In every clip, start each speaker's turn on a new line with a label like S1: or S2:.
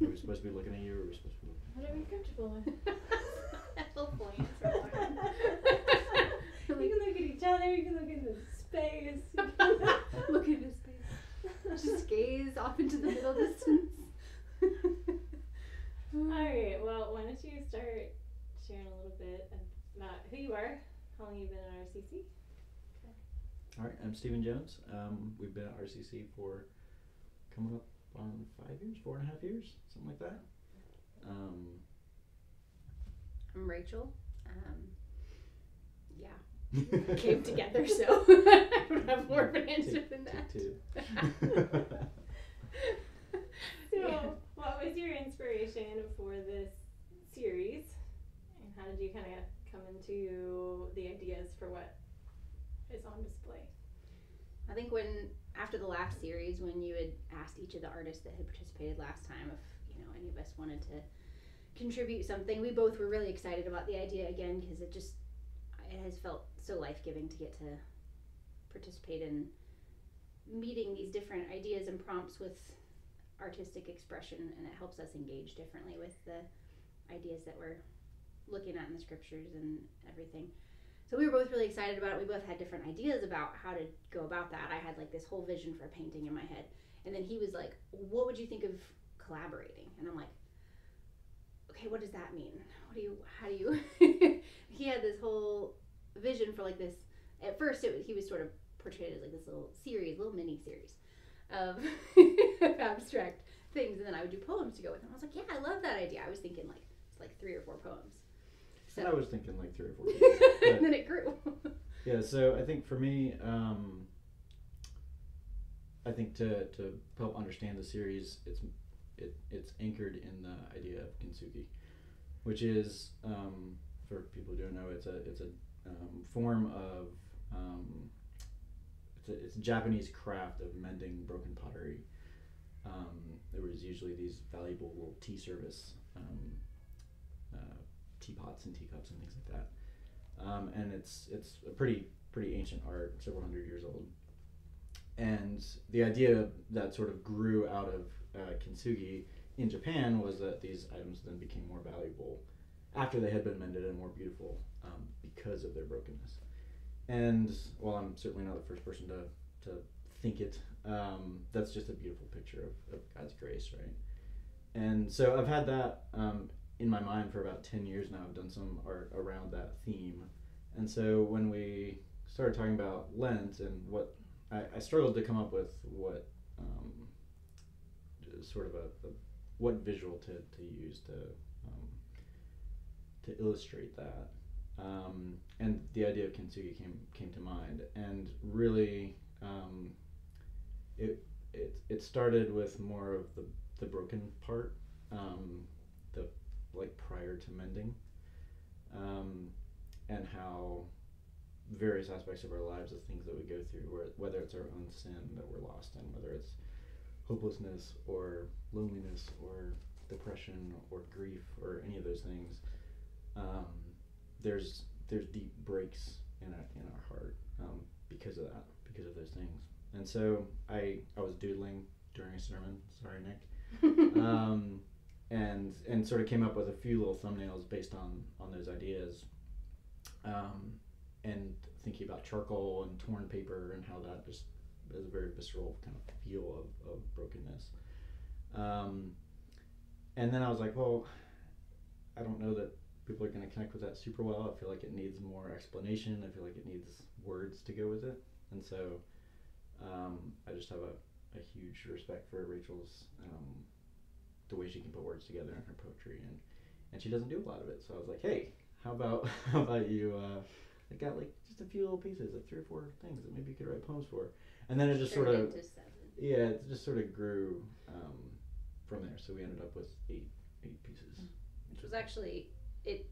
S1: Are we supposed to be looking at you, or are we supposed to be looking
S2: Whatever you're comfortable with.
S3: Helpful answer, Lauren.
S2: You can look at each other, you can look into space.
S3: Look into space. Just gaze off into the middle distance.
S2: Alright, well, why don't you start sharing a little bit about who you are, how long you've been at RCC?
S1: All right, I'm Stephen Jones. We've been at RCC for coming up on 5 years, 4.5 years, something like that.
S3: I'm Rachel. Came together, so I don't have more of an answer than that.
S1: Two.
S2: So, what was your inspiration for this series, and how did you kind of come into the ideas for what is on display?
S3: I think after the last series, when you had asked each of the artists that had participated last time if any of us wanted to contribute something, we both were really excited about the idea again, because it has felt so life-giving to get to participate in meeting these different ideas and prompts with artistic expression, and it helps us engage differently with the ideas that we're looking at in the scriptures and everything. So we were both really excited about it. We both had different ideas about how to go about that. I had like this whole vision for a painting in my head, and then he was like, what would you think of collaborating? And I'm like, okay, what does that mean? How do you he had this whole vision for like this. At first he was sort of portrayed as like this little mini series of abstract things, and then I would do poems to go with them. I was like, yeah, I love that idea. I was thinking like it's like 3 or 4 poems.
S1: So I was thinking like 3 or 4.
S3: And then it grew.
S1: Yeah, so I think for me, I think to help understand the series, it's anchored in the idea of kintsugi, which is, for people who don't know, it's a form of it's a Japanese craft of mending broken pottery. There was usually these valuable little tea service teapots and teacups and things like that, and it's a pretty ancient art, several hundred years old. And the idea that sort of grew out of kintsugi in Japan was that these items then became more valuable after they had been mended and more beautiful because of their brokenness. And while I'm certainly not the first person to think it, that's just a beautiful picture of God's grace, right? And so I've had that in my mind for about 10 years now. I've done some art around that theme. And so when we started talking about Lent and what I struggled to come up with what sort of what visual to use to illustrate that, and the idea of kintsugi came to mind. And really, it started with more of the broken part, the like prior to mending, and how various aspects of our lives, the things that we go through, whether it's our own sin that we're lost in, whether it's hopelessness or loneliness or depression or grief or any of those things, there's deep breaks in our heart because of that, because of those things. And so I was doodling during a sermon, sorry Nick, and sort of came up with a few little thumbnails based on those ideas. And thinking about charcoal and torn paper and how that just is a very visceral kind of feel of brokenness. And then I was like, well, I don't know that people are going to connect with that super well. I feel like it needs more explanation. I feel like it needs words to go with it. And so I just have a huge respect for Rachel's, the way she can put words together in her poetry. And she doesn't do a lot of it. So I was like, hey, how about you... I got like just a few little pieces, like 3 or 4 things that maybe you could write poems for, and then it just sort of it just sort of grew from there. So we ended up with 8 pieces,
S3: which was actually it.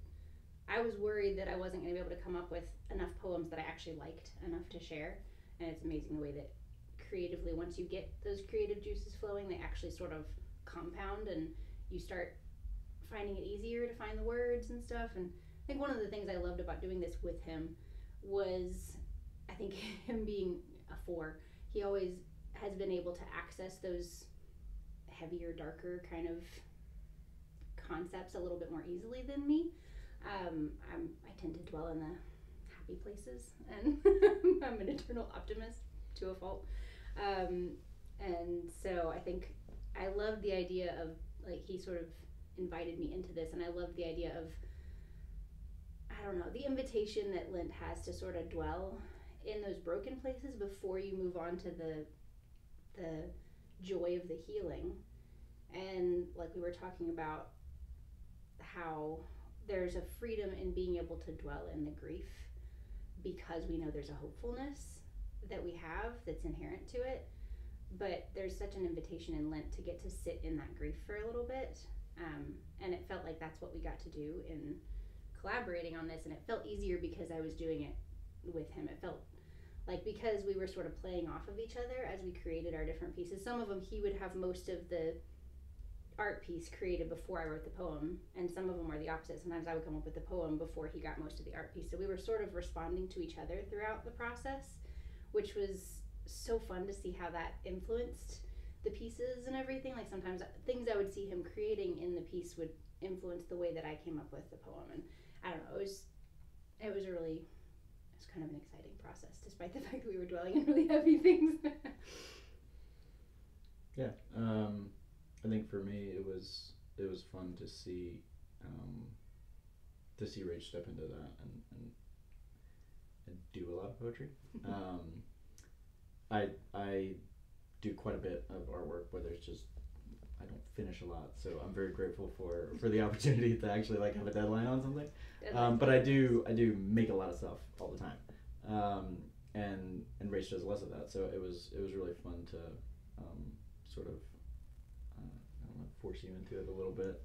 S3: I was worried that I wasn't going to be able to come up with enough poems that I actually liked enough to share, and it's amazing the way that creatively, once you get those creative juices flowing, they actually sort of compound, and you start finding it easier to find the words and stuff. And I think one of the things I loved about doing this with him was, I think him being a 4, he always has been able to access those heavier, darker kind of concepts a little bit more easily than me. I tend to dwell in the happy places, and I'm an eternal optimist to a fault. And so I think I love the idea of, like, he sort of invited me into this, and I love the idea of, I don't know, the invitation that Lent has to sort of dwell in those broken places before you move on to the joy of the healing. And like we were talking about, how there's a freedom in being able to dwell in the grief because we know there's a hopefulness that we have that's inherent to it. But there's such an invitation in Lent to get to sit in that grief for a little bit. And it felt like that's what we got to do in collaborating on this. And it felt easier because I was doing it with him. It felt like, because we were sort of playing off of each other as we created our different pieces. Some of them he would have most of the art piece created before I wrote the poem, and some of them were the opposite. Sometimes I would come up with the poem before he got most of the art piece. So we were sort of responding to each other throughout the process, which was so fun to see how that influenced the pieces and everything. Like, sometimes things I would see him creating in the piece would influence the way that I came up with the poem. And I don't know, it was kind of an exciting process, despite the fact that we were dwelling in really heavy things.
S1: Yeah, I think for me it was fun to see Rach step into that and do a lot of poetry. I do quite a bit of artwork, but there's just, I don't finish a lot, so I'm very grateful for the opportunity to actually like have a deadline on something. But I do make a lot of stuff all the time, and Rach does less of that, so it was really fun to sort of I don't know, force you into it a little bit.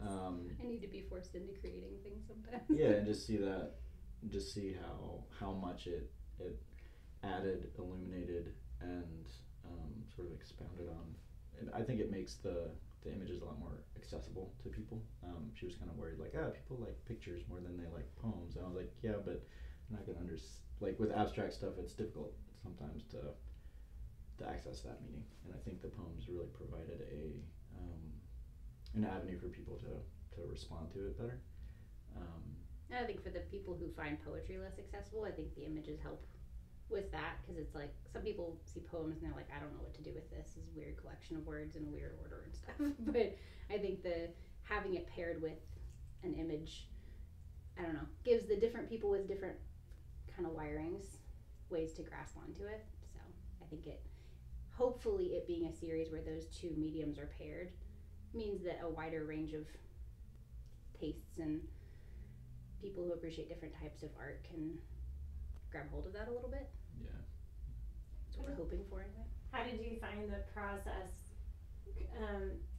S3: I need to be forced into creating things sometimes.
S1: Yeah, and just see how much it added, illuminated, and sort of expounded on. And I think it makes the images a lot more accessible to people. She was kind of worried, like, people like pictures more than they like poems. And I was like, yeah, but I'm not gonna like with abstract stuff, it's difficult sometimes to access that meaning. And I think the poems really provided an avenue for people to respond to it better.
S3: And I think for the people who find poetry less accessible, I think the images help with that, because it's like, some people see poems and they're like, I don't know what to do with this is a weird collection of words in a weird order and stuff. But I think having it paired with an image, I don't know, gives the different people with different kind of wirings ways to grasp onto it. So I think hopefully it being a series where those two mediums are paired means that a wider range of tastes and people who appreciate different types of art can grab hold of that a little bit.
S1: Yeah.
S3: That's what we're hoping for anyway.
S2: How did you find the process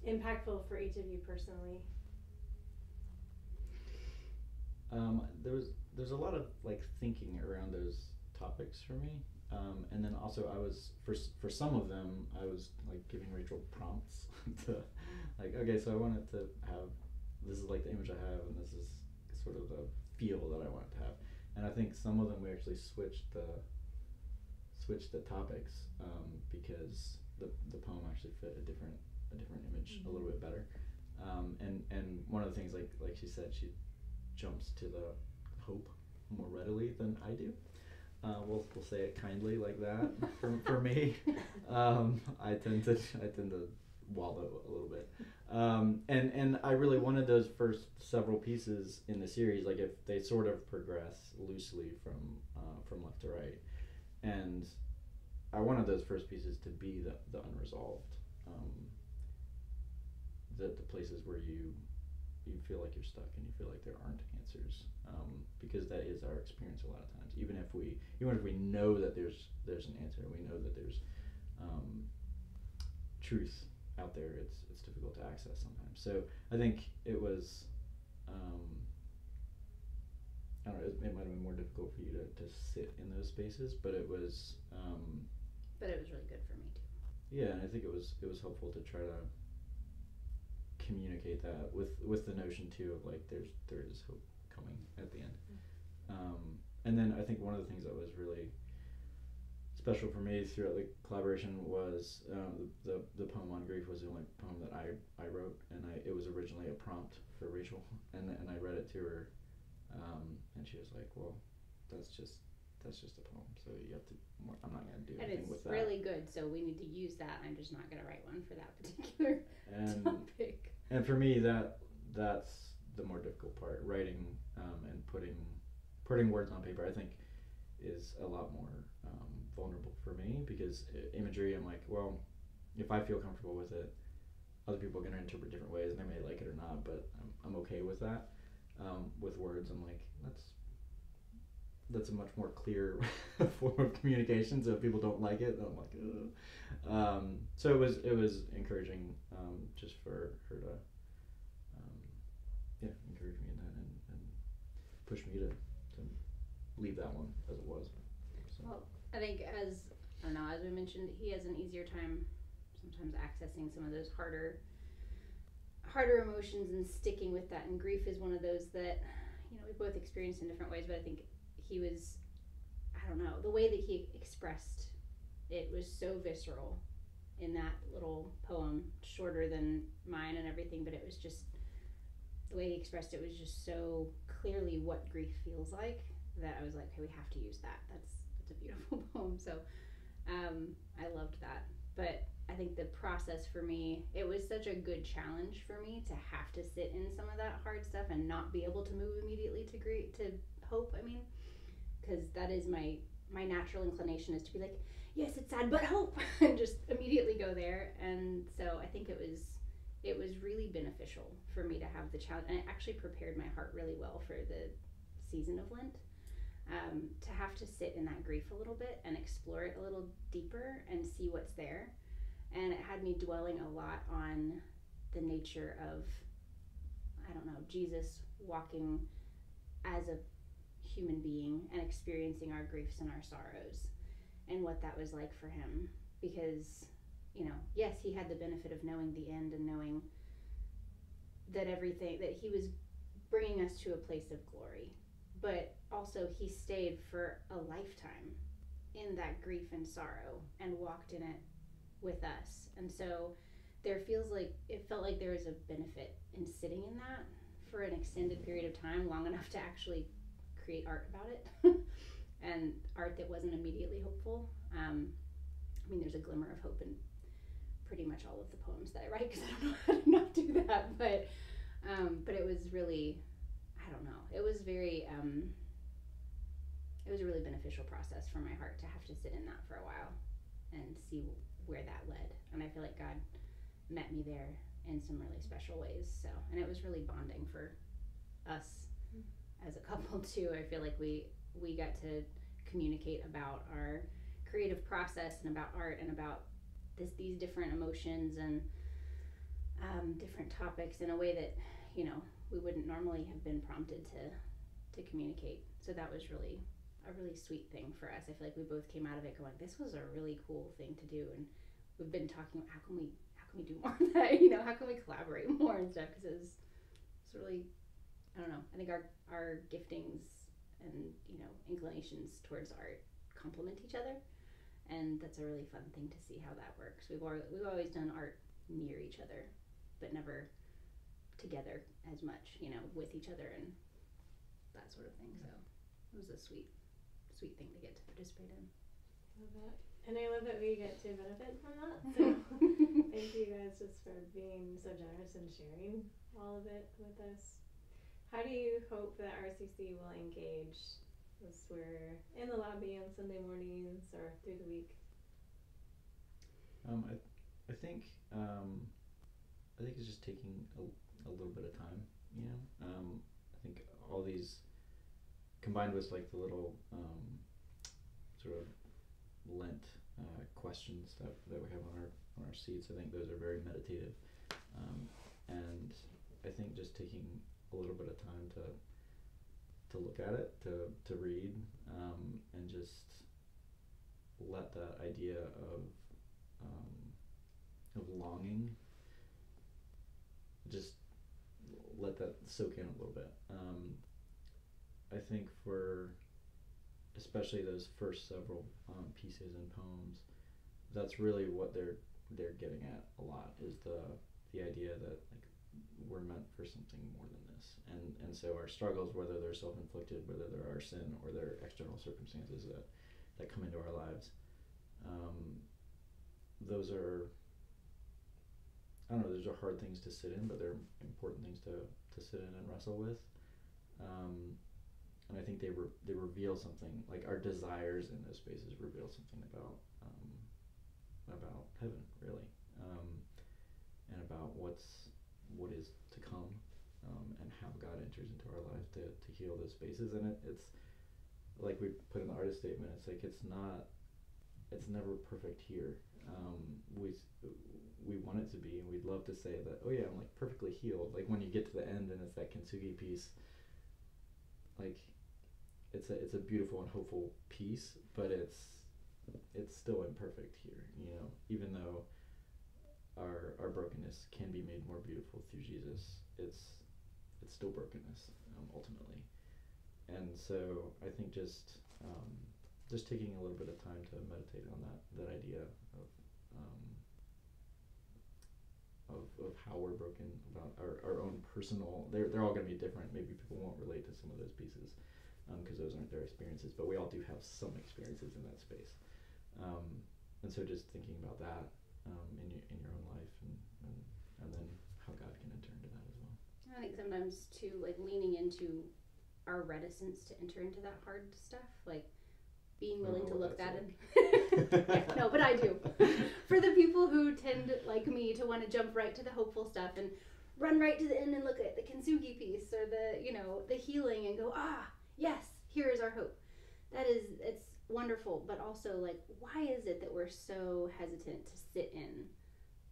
S2: impactful for each of you personally?
S1: There's a lot of like thinking around those topics for me, and then also I was for some of them I was like giving Rachel prompts to like, okay, so I wanted to have, this is like the image I have, and this is sort of the feel that I want to have. And I think some of them we actually switched the topics because the poem actually fit a different image a little bit better. And one of the things, like she said, she jumps to the hope more readily than I do. We'll say it kindly like that. for me, I tend to wallow a little bit. And I really wanted those first several pieces in the series, like, if they sort of progress loosely from left to right, and I wanted those first pieces to be the unresolved, the places where you feel like you're stuck and you feel like there aren't answers, because that is our experience a lot of times. Even if we know that there's an answer, we know that there's truth out there, it's difficult to access sometimes. So I think it was, I don't know, it might have been more difficult for you to sit in those spaces, but it was
S3: but it was really good for me too.
S1: Yeah, and I think it was helpful to try to communicate that with the notion too of like there is hope coming at the end. And then I think one of the things that was really special for me throughout the collaboration was the poem on grief was the only poem that I wrote, and it was originally a prompt for Rachel, and I read it to her, and she was like, well, that's just a poem, so you have to. I'm not gonna do anything with that.
S3: And it's really good, so we need to use that. I'm just not gonna write one for that particular topic.
S1: And for me, that's the more difficult part. Writing and putting words on paper, I think, is a lot more vulnerable for me, because imagery, I'm like, well, if I feel comfortable with it, other people are going to interpret different ways, and they may like it or not, but I'm okay with that. With words, I'm like, that's a much more clear form of communication, so if people don't like it, then I'm like, ugh. So it was encouraging, just for her to encourage me in that, and push me to leave that one as it was. So.
S3: Well, I think as we mentioned, he has an easier time sometimes accessing some of those harder emotions and sticking with that. And grief is one of those that, we both experienced in different ways, but I think he was, the way that he expressed it was so visceral in that little poem, shorter than mine and everything, but it was just, the way he expressed it was just so clearly what grief feels like, that I was like, okay, we have to use that. That's a beautiful poem. So I loved that. But I think the process for me, it was such a good challenge for me to have to sit in some of that hard stuff and not be able to move immediately to hope. I mean, because that is my natural inclination, is to be like, yes, it's sad, but hope, and just immediately go there. And so I think it was really beneficial for me to have the challenge, and it actually prepared my heart really well for the season of Lent. To have to sit in that grief a little bit and explore it a little deeper and see what's there. And it had me dwelling a lot on the nature of, Jesus walking as a human being and experiencing our griefs and our sorrows, and what that was like for him. Because, yes, he had the benefit of knowing the end and knowing that that he was bringing us to a place of glory. But also he stayed for a lifetime in that grief and sorrow and walked in it with us. And so it felt like there was a benefit in sitting in that for an extended period of time, long enough to actually create art about it. And art that wasn't immediately hopeful. There's a glimmer of hope in pretty much all of the poems that I write, because I don't know how to not do that. But it was really, it was a really beneficial process for my heart to have to sit in that for a while and see where that led. And I feel like God met me there in some really special ways. So, and it was really bonding for us as a couple too. I feel like we got to communicate about our creative process and about art and about these different emotions and different topics in a way that, we wouldn't normally have been prompted to communicate. So that was really a really sweet thing for us. I feel like we both came out of it going, this was a really cool thing to do, and we've been talking about how can we do more of that, how can we collaborate more and stuff, because it's really, I think our giftings and inclinations towards art complement each other, and that's a really fun thing to see how that works. We've always done art near each other, but never together as much, with each other and that sort of thing. So it was a sweet thing to get to participate in.
S2: Love that. And I love that we get to benefit from that. So thank you guys just for being so generous and sharing all of it with us. How do you hope that RCC will engage as we're in the lobby on Sunday mornings or through the week?
S1: I think it's just taking a little bit of time. I think all these, combined with like the little sort of Lent questions that we have on our seats, I think those are very meditative, and I think just taking a little bit of time to look at it, to read, and just let that idea of longing, just let that soak in a little bit. I think for especially those first several pieces and poems, that's really what they're getting at a lot, is the idea that like we're meant for something more than this, and so our struggles, whether they're self-inflicted, whether they're our sin or they're external circumstances that come into our lives, those are, I don't know, those are hard things to sit in, but they're important things to sit in and wrestle with. And I think they reveal something, like our desires in those spaces reveal something about heaven, really, and about what is to come, and how God enters into our lives to heal those spaces. And it's like we put in the artist statement. It's like it's never perfect here. We want it to be, and we'd love to say that, oh yeah, I'm like perfectly healed. Like when you get to the end and it's that kintsugi piece, like it's a beautiful and hopeful piece, but it's still imperfect here, even though our brokenness can be made more beautiful through Jesus. It's still brokenness, ultimately. And so I think just taking a little bit of time to meditate on that idea of how we're broken, about our own personal, they're all going to be different. Maybe people won't relate to some of those pieces because those aren't their experiences, but we all do have some experiences in that space. And so just thinking about that in your own life, and then how God can enter into that as well.
S3: I think sometimes too, like leaning into our reticence to enter into that hard stuff, like being willing to look that in. Yeah, no, but I do. For the people who tend, like me, to want to jump right to the hopeful stuff and run right to the end and look at the kintsugi piece or the healing and go, yes, here is our hope. It's wonderful, but also like, why is it that we're so hesitant to sit in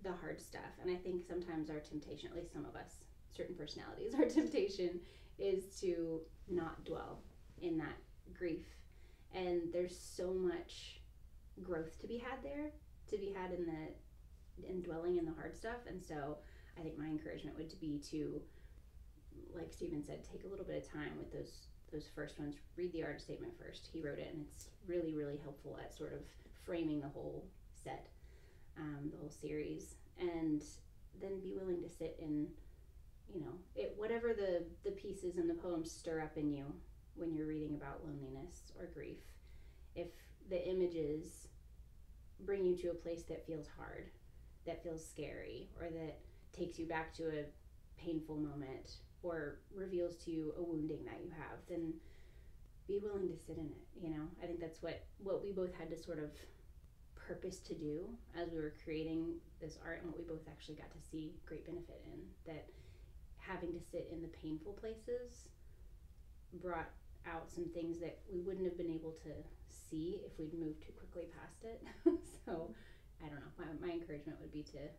S3: the hard stuff? And I think sometimes our temptation, at least some of us, certain personalities, our temptation is to not dwell in that grief. And there's so much growth to be had there, to be had in dwelling in the hard stuff. And so I think my encouragement would be to, like Stephen said, take a little bit of time with those first ones. Read the artist statement first. He wrote it, and it's really, really helpful at sort of framing the whole set, the whole series. And then be willing to sit in, whatever the pieces and the poems stir up in you when you're reading about loneliness or grief. If the images bring you to a place that feels hard, that feels scary, or that takes you back to a painful moment, or reveals to you a wounding that you have, then be willing to sit in it. I think that's what we both had to sort of purpose to do as we were creating this art, and what we both actually got to see great benefit in, that having to sit in the painful places brought out some things that we wouldn't have been able to see if we'd moved too quickly past it. So I don't know, my encouragement would be to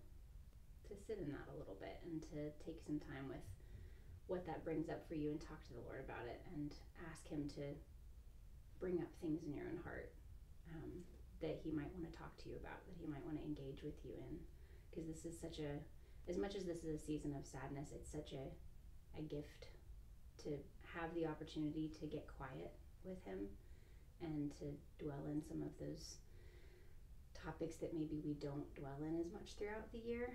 S3: sit in that a little bit, and to take some time with what that brings up for you, and talk to the Lord about it, and ask him to bring up things in your own heart that he might want to talk to you about, that he might want to engage with you in. Because this is as much as this is a season of sadness, it's such a gift to have the opportunity to get quiet with him and to dwell in some of those topics that maybe we don't dwell in as much throughout the year.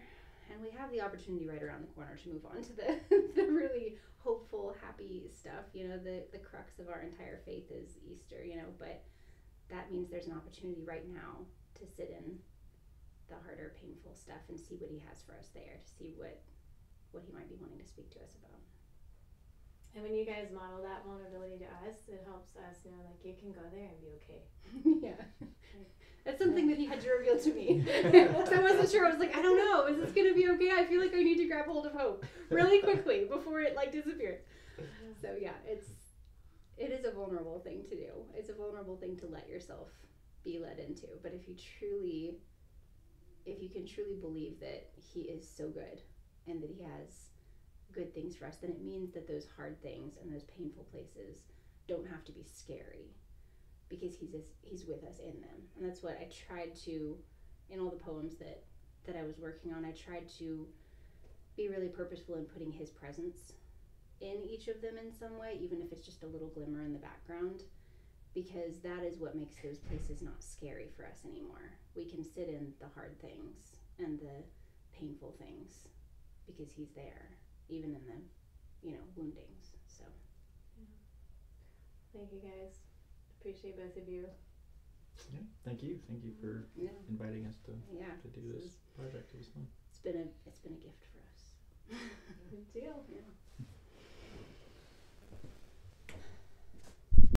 S3: And we have the opportunity right around the corner to move on to the really hopeful, happy stuff. The crux of our entire faith is Easter, but that means there's an opportunity right now to sit in the harder, painful stuff and see what he has for us there, to see what he might be wanting to speak to us about.
S2: And when you guys model that vulnerability to us, it helps us know, like, you can go there and be okay.
S3: Yeah. That's something that he had to reveal to me. So I wasn't sure. I was like, I don't know. Is this going to be okay? I feel like I need to grab hold of hope really quickly before it, disappears. So, yeah, it is a vulnerable thing to do. It's a vulnerable thing to let yourself be led into. But if you can truly believe that he is so good and that he has good things for us, then it means that those hard things and those painful places don't have to be scary, because he's with us in them. And that's what I tried to, in all the poems that I was working on, I tried to be really purposeful in putting his presence in each of them in some way, even if it's just a little glimmer in the background, because that is what makes those places not scary for us anymore. We can sit in the hard things and the painful things because he's there, even in the, woundings. So
S2: Thank you guys. Appreciate both of you.
S1: Yeah, thank you for
S3: yeah,
S1: inviting us to do
S3: this
S1: this project. It was fun.
S3: it's been a gift for us.
S2: Good deal.
S3: Yeah.